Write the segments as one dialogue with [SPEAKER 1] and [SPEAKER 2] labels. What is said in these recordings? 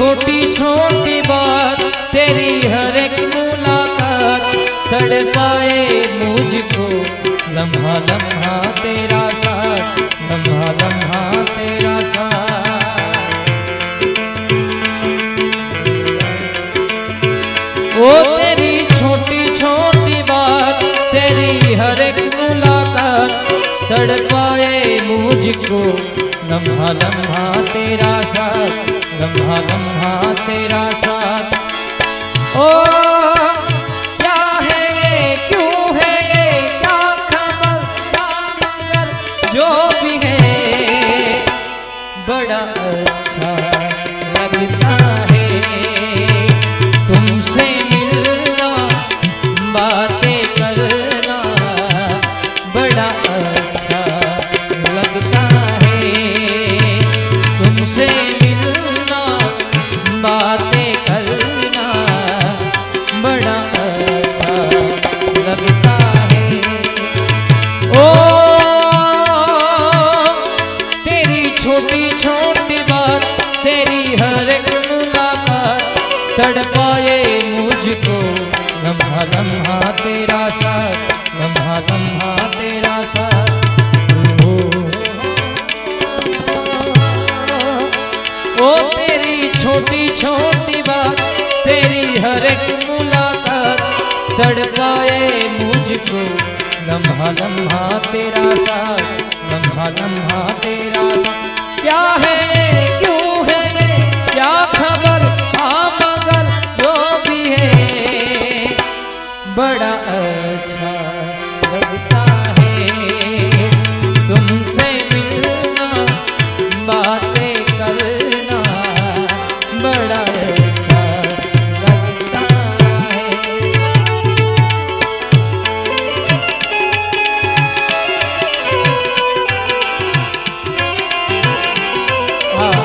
[SPEAKER 1] छोटी छोटी बात, तेरी हर एक मुलाकात तड़पाए मुझको। लम्हा लम्हा तेरा साथ, लम्हा लम्हा तेरा साथ। ओ तेरी छोटी छोटी बात, तेरी हर एक मुलाकात तड़पाए मुझको। लम्हा लम्हा तेरा साथ, लम्हा लम्हा तेरा साथ। ओ क्या है ये, क्यों है ये, क्या खबर, क्या मगर, जो भी है बड़ा अच्छा लगता है। तुमसे मिलना, बातें करना बड़ा अच्छा लगता है। तुमसे मिलना, बातें करना बड़ा अच्छा लगता है। ओ तेरी छोटी छोटी बात, तेरी हर एक मुलाकात तड़पाए मुझको। लम्हा लम्हा तेरा साथ, लम्हा लम्हा तेरा साथ। ओ तेरी छोटी छोटी बात, तेरी हर एक मुलाकात तड़पाए मुझको। लम्हा लम्हा तेरा साथ, लम्हा लम्हा तेरा साथ। क्या है ये, क्यों है ये, क्या खबर, हाँ मगर, जो भी है बड़ा अच्छा लगता है। तुमसे मिलना, बातें करना बड़ा अच्छा लगता है। हाँ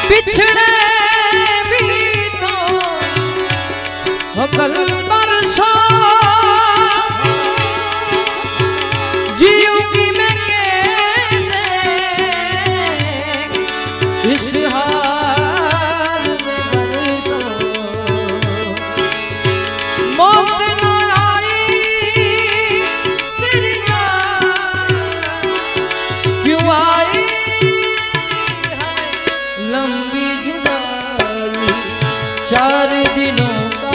[SPEAKER 1] बिछड़े भी तो हो कल परसों, जीऊंगी मैं कैसे इस हाल में बरसों। मौत न आई तेरी याद क्यों आई, लंबी जुदाई 4 दिनों का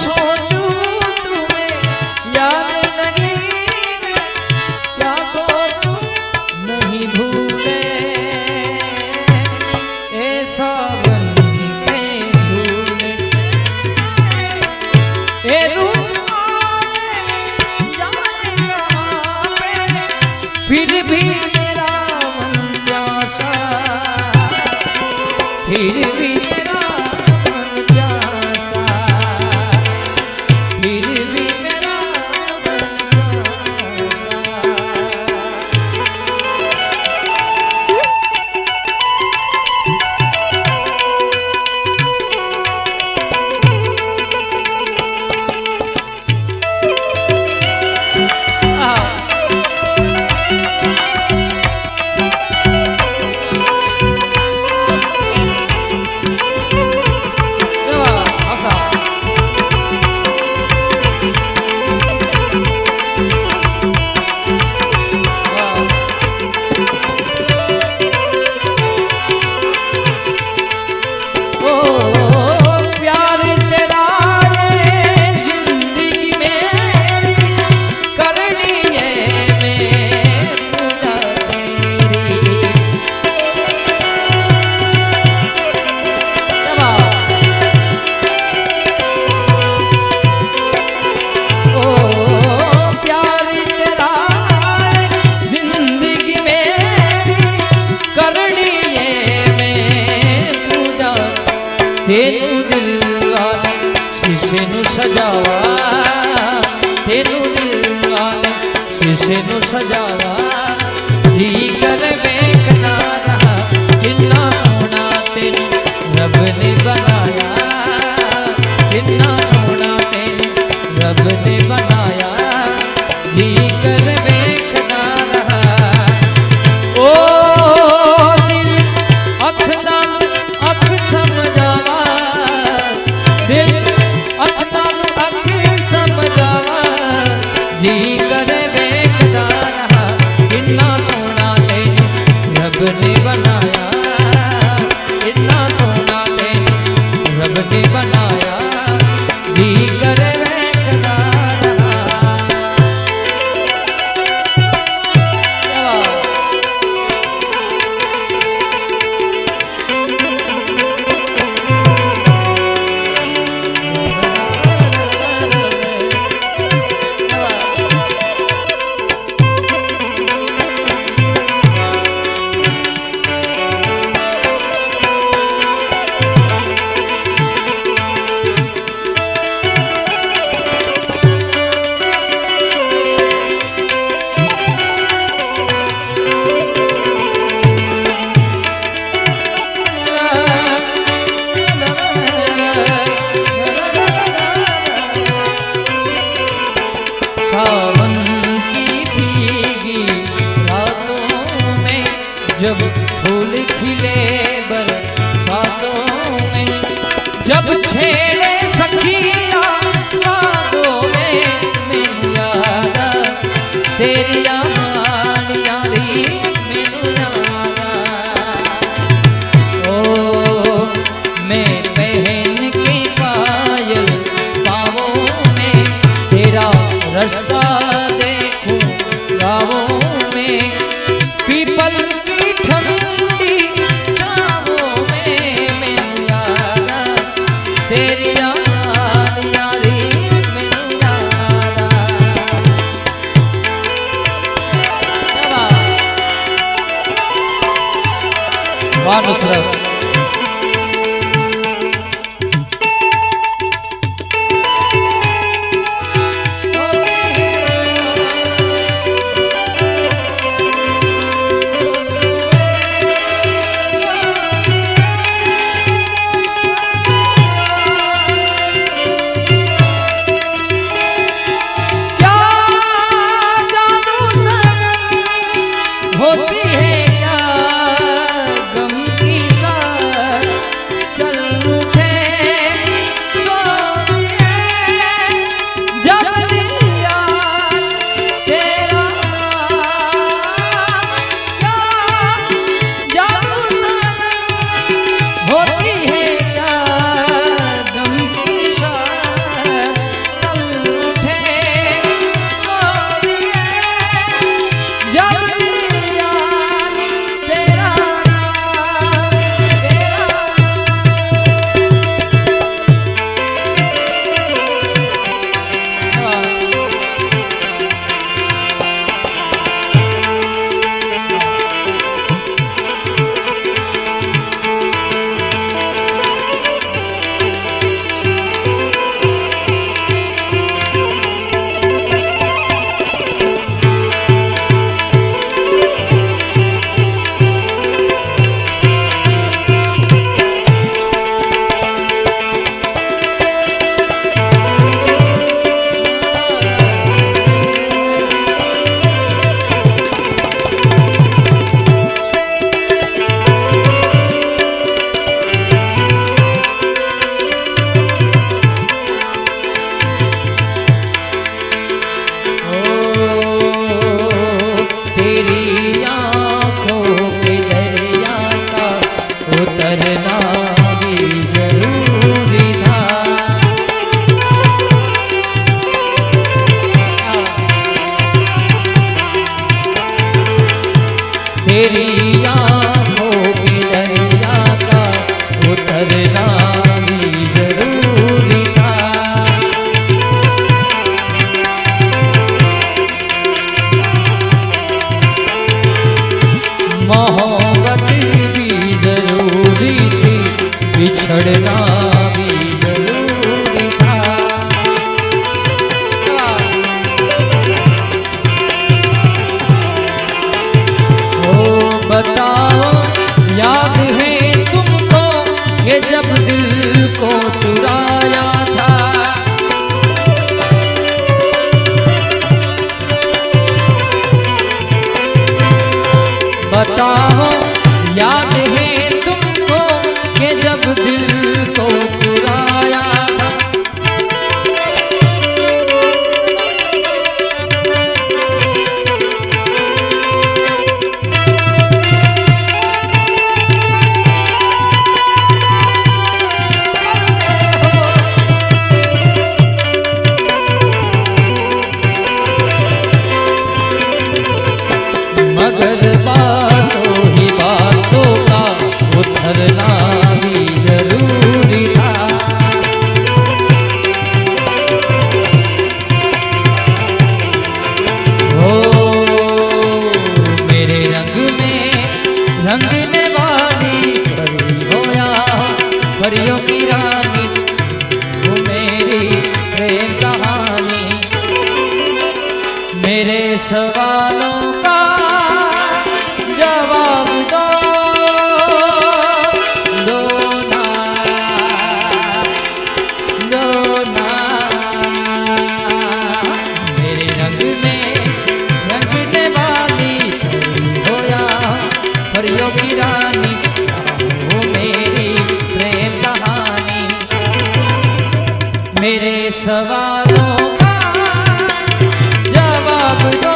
[SPEAKER 1] सोचूं तुम्हें याद नहीं, क्या सोचूं नहीं भूले, ऐसा बनते झूले, ए फिर भी मेरा मन प्यासा, फिर भी मेरा मन प्यासा, फिर भी मेरा मन प्यासा। तेनू दिल वाले शीशे नू सजावा, तेनू दिल वाले शीशे नू सजावा, जी कर वेखना रहा किन्ना सोहना तेनू रब ने बनाया, किन्ना सोहना तेनू रब ने बनाया, जी कर वेखना रहा। ओ दिल अख नाल अख समझावा, दिल अख नाल अख समझावा, जी करे वेखदा रहा किन्ना सोहना तेनू रब ने बनाया, किन्ना सोहना तेनू रब ने बनाया, जी करे वेखदा रहा। सावन की भीगी रातों में जब फूल खिले बरसातों में, जब छेड़े सखिया बागों में मैनू याद तेरी याद यारी मैनू याद। ओ मैं पहन के पायल पाँवों में तेरा रास्ता देखूं गाँवों में, पीपल की ठंडी छाँवों में मैनू याद तेरी याद यारी मैनू याद। वाह नुसरत। होती है क्या गम की सा बिछड़ना भी जरूरी था। ओ बताओ याद है तुमको ये जब दिल को चुराया था। बताओ याद है तुमको कि जब दिल को चुराया था। मगर बातों ही बातों का उतरना भी जरूरी था। ओ मेरे रंग में रंगने वाली परी हो या परियों की रानी, वो मेरी प्रेम कहानी। मेरे सवालों का जवाब दो, दो ना, दो ना। मेरे रंग में रंगने वाली परी हो या परियों की रानी, वो मेरी प्रेम कहानी। मेरे सवालों का जवाब दो,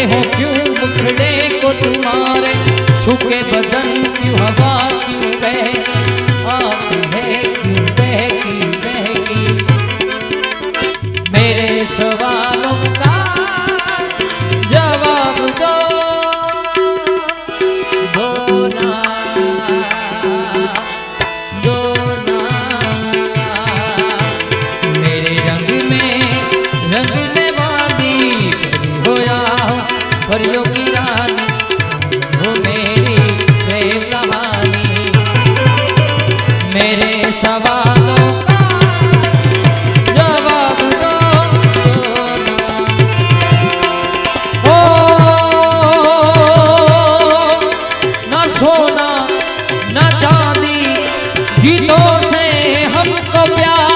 [SPEAKER 1] हो क्यों मुखड़े को तुम्हारे, छुके बदन क्यों हवा क्यों बहकी, आती है क्यों बहकी बहकी। मेरे सवालों का जवाब दो, दो ना, दो ना। मेरे रंग में रंगने वाली हो या परियों की रानी, वो मेरी प्रेम कहानी। मेरे सवालों का जवाब दो, दो ना। ओ न सोना न चांदी गीतों से हमको प्यार,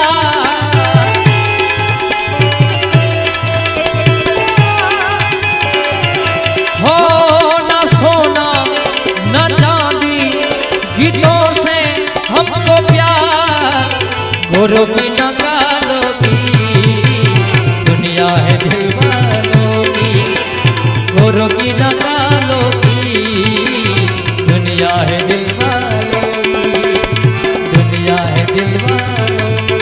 [SPEAKER 1] हो न सोना न चांदी गीतों से हमको प्यार। गोरों की नगालों की दुनिया है दिल वालों की, गोरों की नगालों की दुनिया है दिल वालों की, दुनिया है दिल वालों की।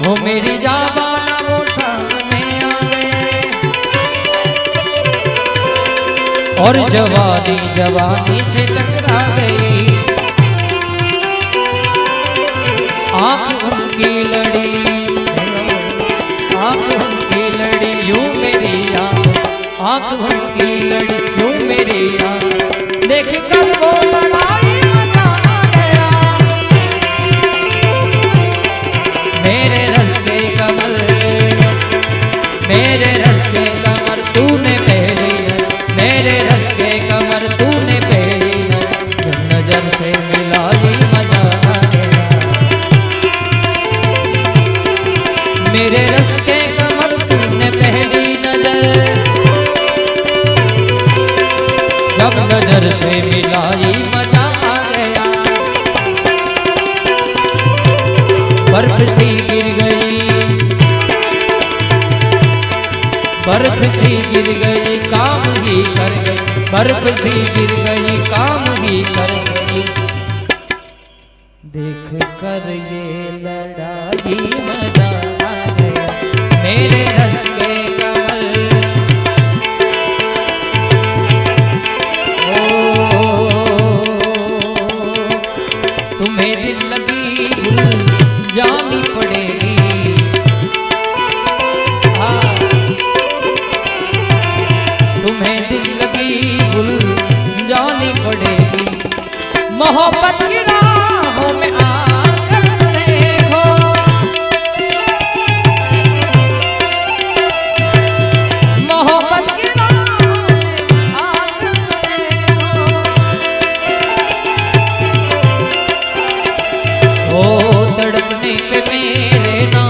[SPEAKER 1] हो मेरी जाबाना वो सामने आ गए और जवानी जवानी से टकरा गई। आंख उनकी लड़ी, आंख उनकी लड़ी यूं मेरी आंख उनकी लड़ी यूं मेरी देख कर वो लड़ाई मचा गया। मेरे रस के कमर, मेरे रस के कमर तूने पहली है, मेरे रस के कमर तूने पहली है, जब नजर से मिला ही मजा आ गया। मेरे रस के कमर तूने पहली नजर, जब नजर से मिलाई मजा आ गया। बर्फ सी गिर गई, बर्फ सी गिर गई काम ही कर गई, बर्फ सी गिर गई काम ही कर गई। देख कर ये लड़ाई मजा आ गया। मेरे रस के कमल तुम्हें दिल लगी भूल जानी पड़ेगी। तुम्हें दिल लगी भूल जानी पड़ेगी। मोहब्बत की राहों में आकर देखो, मोहब्बत की राहों में आकर देखो। ओ तड़पने पे मेरे ना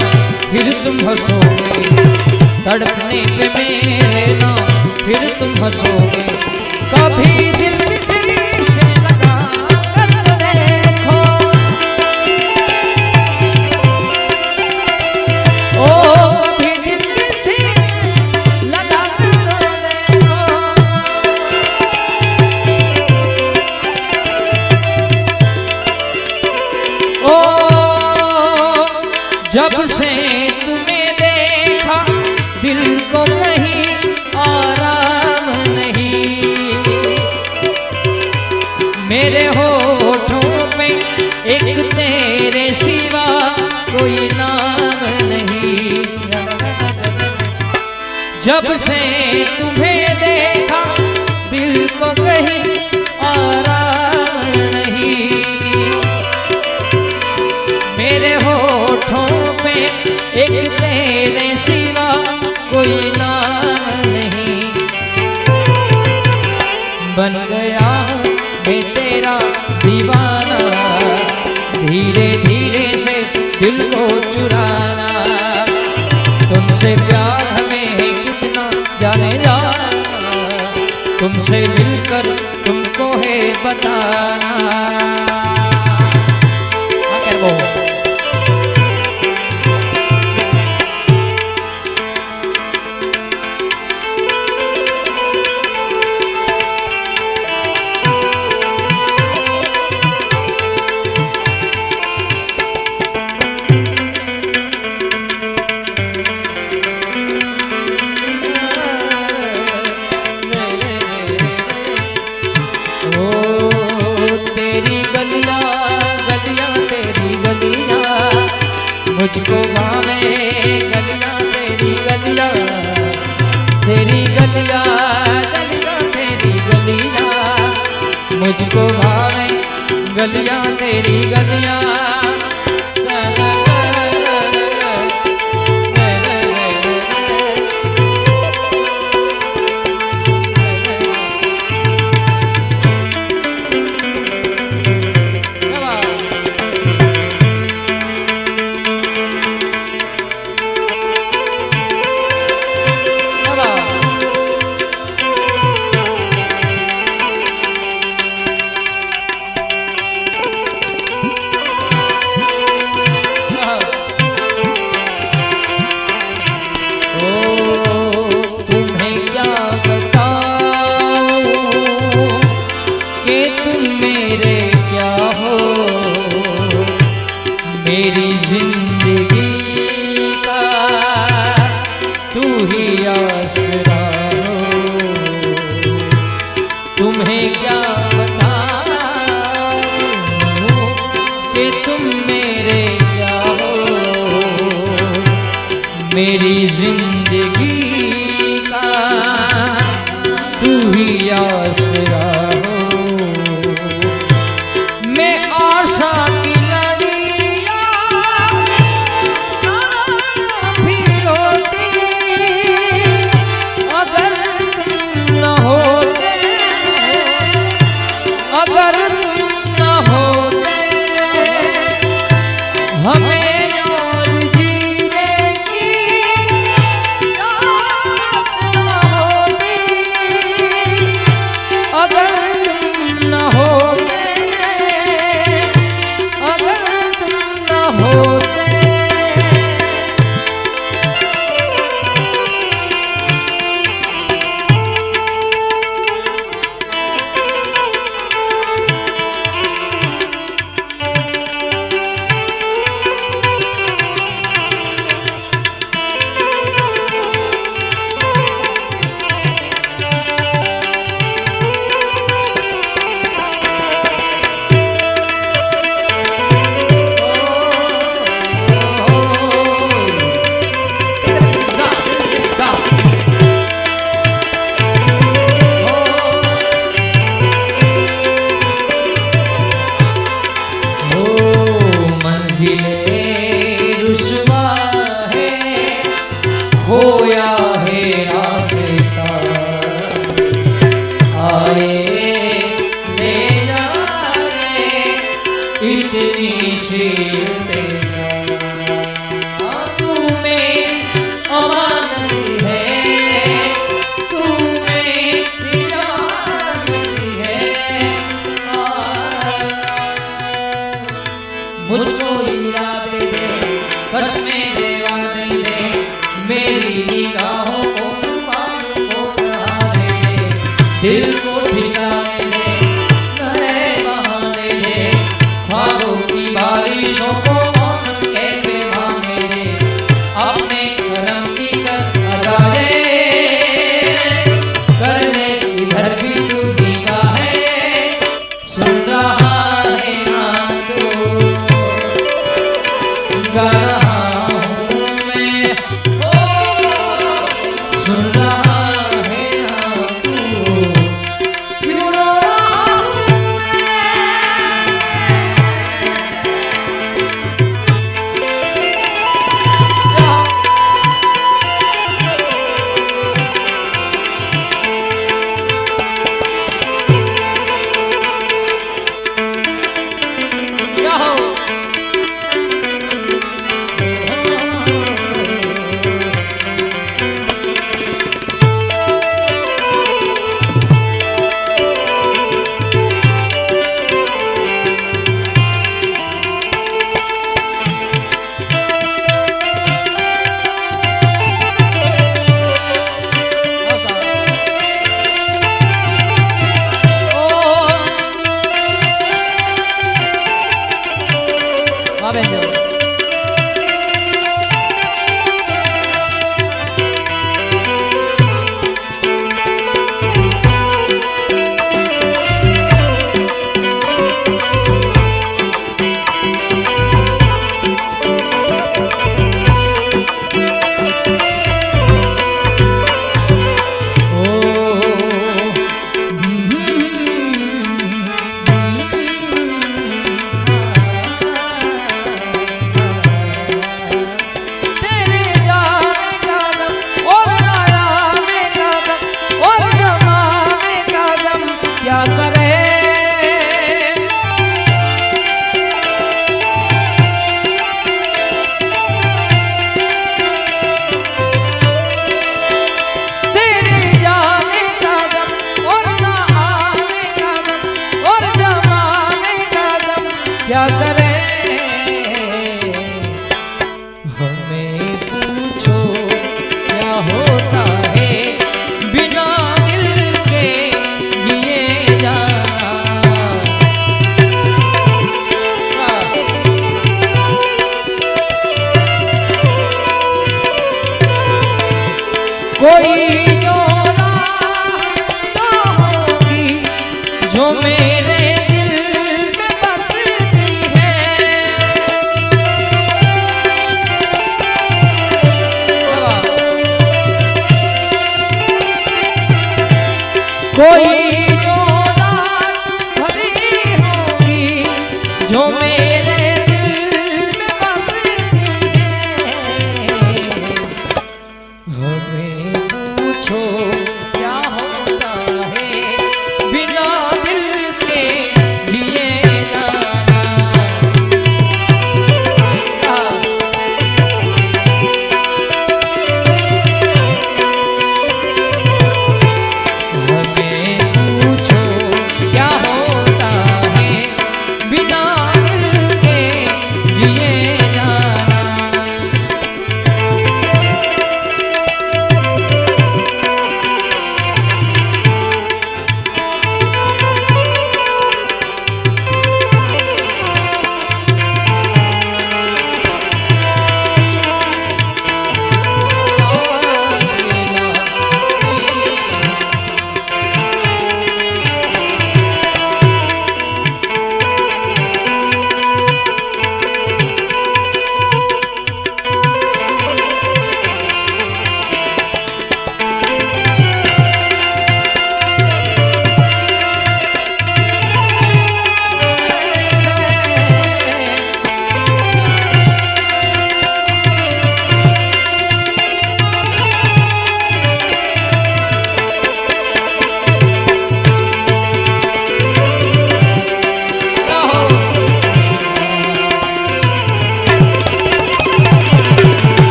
[SPEAKER 1] फिर तुम हंसोगे, तड़पने पे मेरे ना फिर तुम हंसोगे। कभी दिल किसी से लगा कर देखो, ओ कभी दिल किसी से लगा कर देखो। ओ जब से तुम्हें देखा दिल को कहीं आराम नहीं। मेरे होठों पे एक तेरे सिवा कोई नाम नहीं। जब से तुम्हें देखा दिल को कहीं आराम नहीं। मेरे होठों पे एक तेरे सिवा कोई नाम नहीं। बन गया मैं तेरा दीवाना, धीरे धीरे से दिल को चुराना। तुमसे प्यार हमें कितना जाने जाना, तुमसे मिलकर तुमको है बताना। मुझको भावे गलियां तेरी गलियां, तेरी गलियां गलियां तेरी गलियां। मुझको भावे गलियां तेरी गलियां। मेरी जिंदगी ही आसरा हो। तुम्हें क्या बताऊं कि तुम मेरे क्या हो। मेरी जिंदगी का तू ही आसरा हो। मैं आशा की अगर तुम न होते हमें और जीने की चाहत न होती। अगर तुम न होते, अगर तुम न होते। खोया है रास्ता आए मेरा इतनी शीते तू में अमानत है, तू में इजाजत है। मुझको इरादे दे, कसमें दे, वादे दे, मेरी निगाहों को तुम्हारों को सहारे दे। दिल को ठिकाने दे, नए बहाने दे, ख्वाबों की बारिशों को मौसम के पैमाने दे। अपने करम की कर अदा दे, करने इधर भी तू निगाहें सुन रहा है ना तू। गा रहा हूँ मैं, सुन रहा है ना तू। क्यों रो रहा हूँ कोई जो राह ना होगी जो मेरे दिल में बसती है। कोई जो राह भरी होगी जो मेरे दिल में बसती है। हमें पूछो क्या होता है बिना दिल के जिए जाना। हमें पूछो क्या होता है बिना दिल के जिए जाना।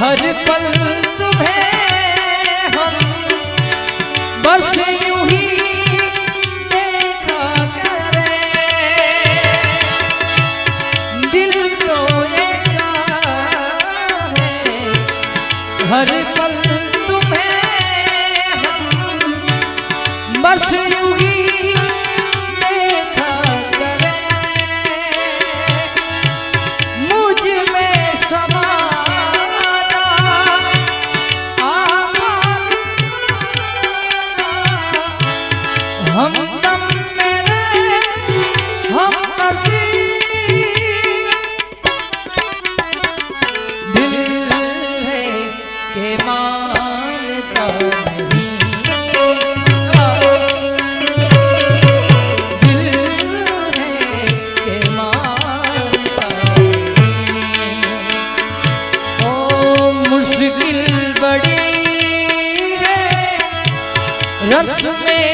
[SPEAKER 1] हर पल तुम्हें हम बस यूं ही देखा करें। दिल तो ये चाहे हर पल तुम्हें हम बस यूं ही देखा करें। मुझ में समा हम दम मेरे हम कसी दिल है के मानता नहीं। दिल है के मानता नहीं। ओ मुश्किल बड़ी है रस में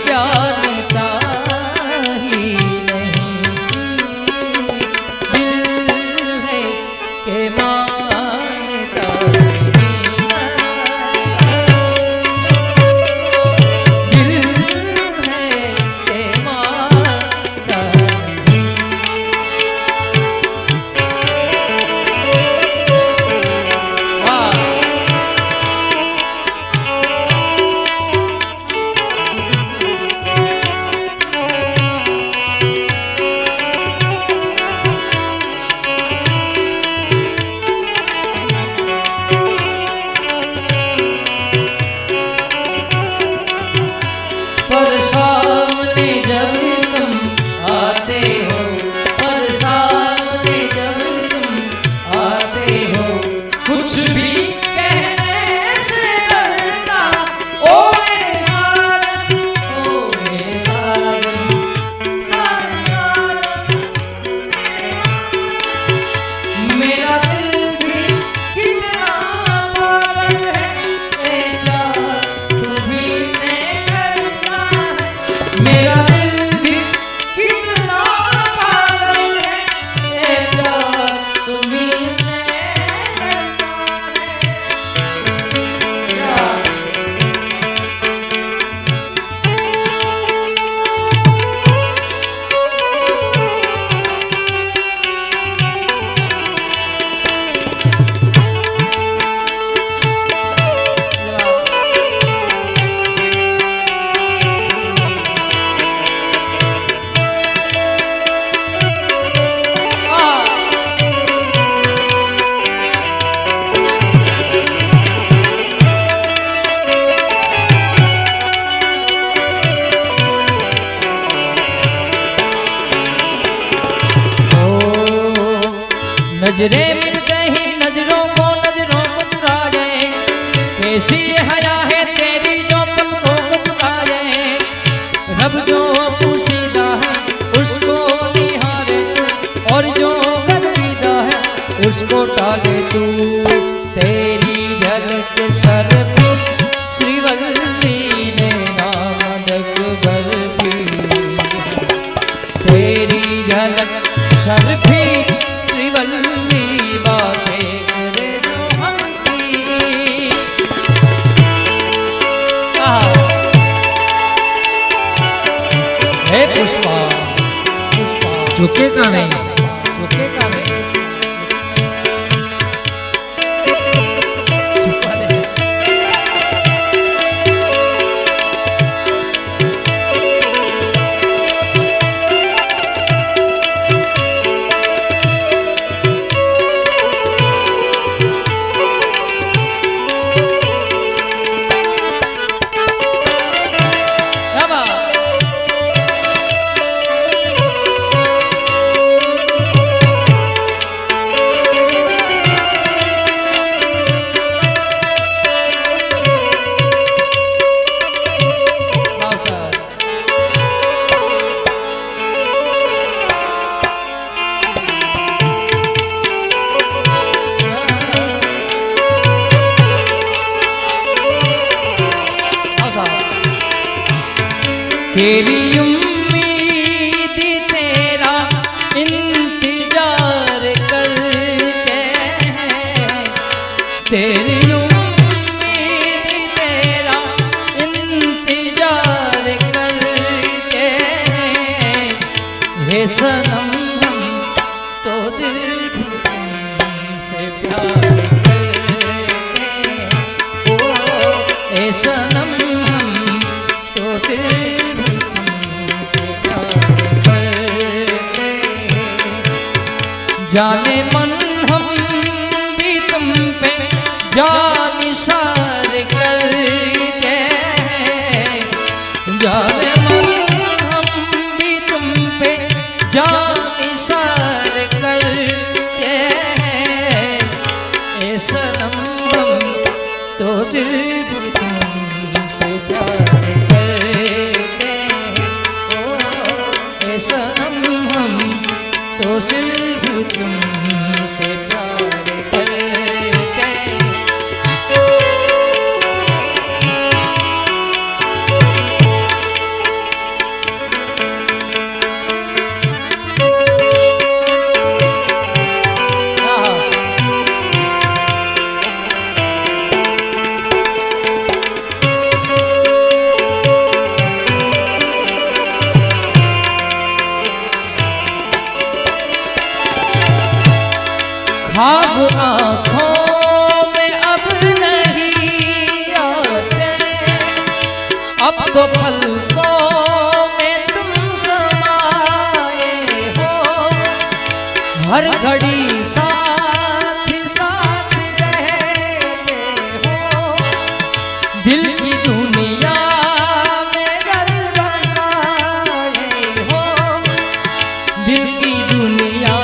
[SPEAKER 1] जा नजरे मिलते ही नजरों को चुरा गए। कैसी हया है तेरी जो पलकों को चुरा गए। रब जो पोशीदा है उसको निहारे तू, और जो गर्विदा है उसको टाले तू। तेरी झलक सर पे श्रीवल्ली ने नामदक बर्फी। तेरी झलक सर भी श्रीवल्ली बातें करे जो हमकी। हे पुष्पा पुष्पा
[SPEAKER 2] झुकेगा नहीं,
[SPEAKER 1] झुकेगा नहीं। तेरी उम्मीद तेरा इंतजार करते हैं। तेरी उम्मीद तेरा इंतजार करते हैं। हे सनम हम तो सिर्फ तुमसे प्यार करते हैं। ओ हे सनम हम तो सिर्फ जाने मन हम भी तुम पे जान निसार करते हैं। जाने मन हम भी तुम पे जान निसार करते हैं। ए सनम हम तो सिर्फ तुमसे प्यार करते हैं। ओ ए सनम हम तो सिर्फ तुमसे प्यार करते हैं। ख्वाब आँखों में अब नहीं आते, अब तो पलकों में तुम समाए हो। हर घड़ी साथ साथ रहते हो। दिल की दुनिया में घर बसाए हो। दिल की दुनिया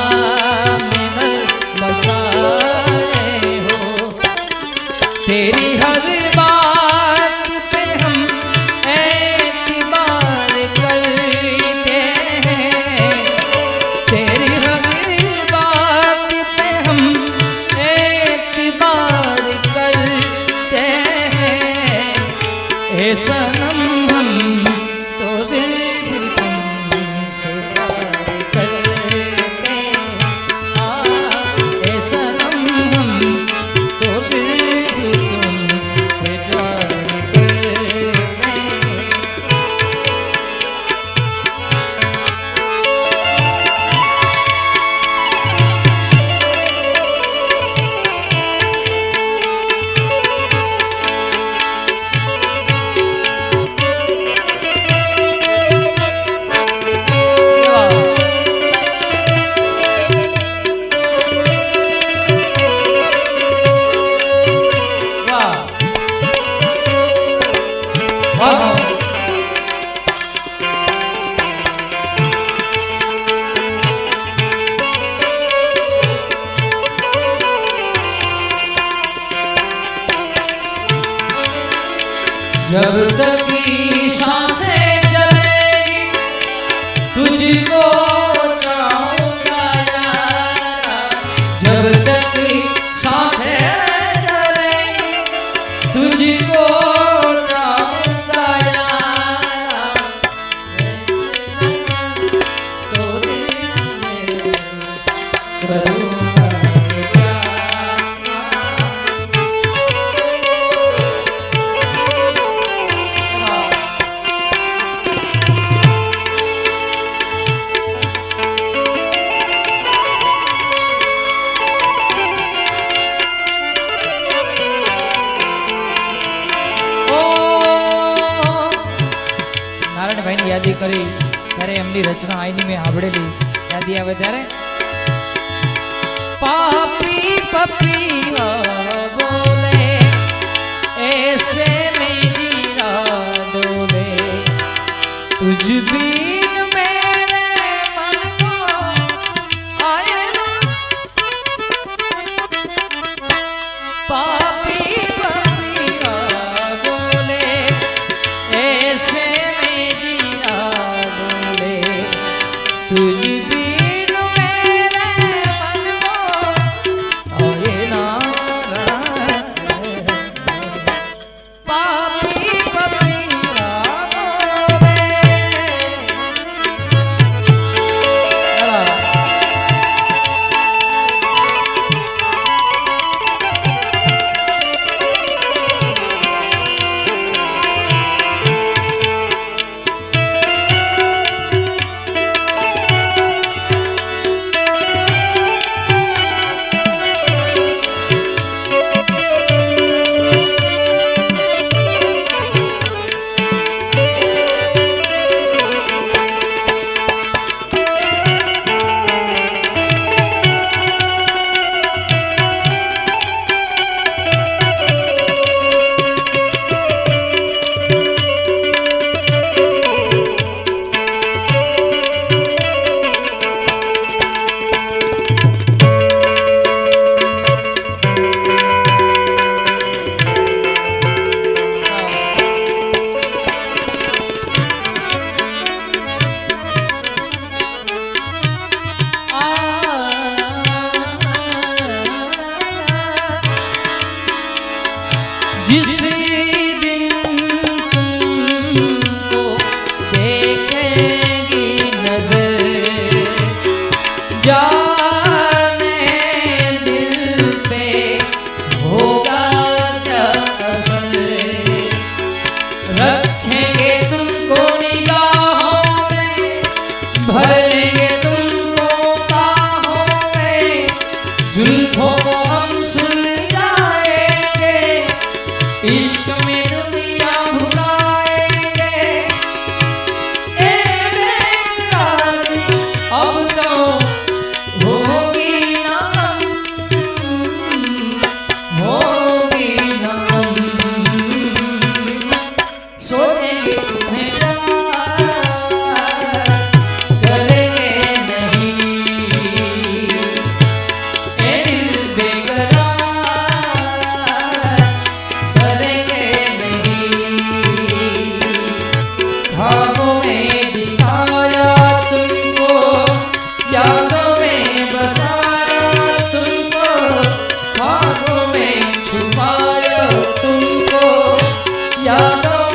[SPEAKER 1] तेरी हर बात पे हम एतबार करते हैं। तेरी हर बात पे हम एतबार करते हैं। ए सनम हम तो सिर्फ तुमसे प्यार करते हैं। ए सनम हम तो सिर्फ जब तक की सांसें चलेगी तुझको चाहूंगा यारा, जब तक की सांसें चलेगी तुझको चाहूंगा यारा, तो दिल में करूंगा प्यार। નારાયણભાઈની યાદી કરી ત્યારે એમની રચના આઈની મેં સાંભળેલી યાદી આવે ત્યારે પાપી પપી બોલે ऐसे में जीरा डोले तुझ बिन मेरे मन को आए पापी पपी बोले ऐसे में जीरा डोले तुझ बिन मेरे मन को आए ना पापी पपी बोले। जिस दिन तुमको देखेगी नजर जाने दिल पे होगा क्या असर, रखेंगे तुमको निगाहों में, भर लेंगे तुमको बाहों में, जुल्फों को हम सुलझाएंगे, इश्क में दुनिया भुलाएंगे। ए बेकरार अब तो होगी ना होगी ना, सोचेंगे तुम्हें प्यार करेंगे नहीं, ए दिल बेकरार करेंगे नहीं। ख्वाबों में दिखाया तुमको, यादों में बसाया तुमको, ख्वाबों में छुपाया तुमको, यादों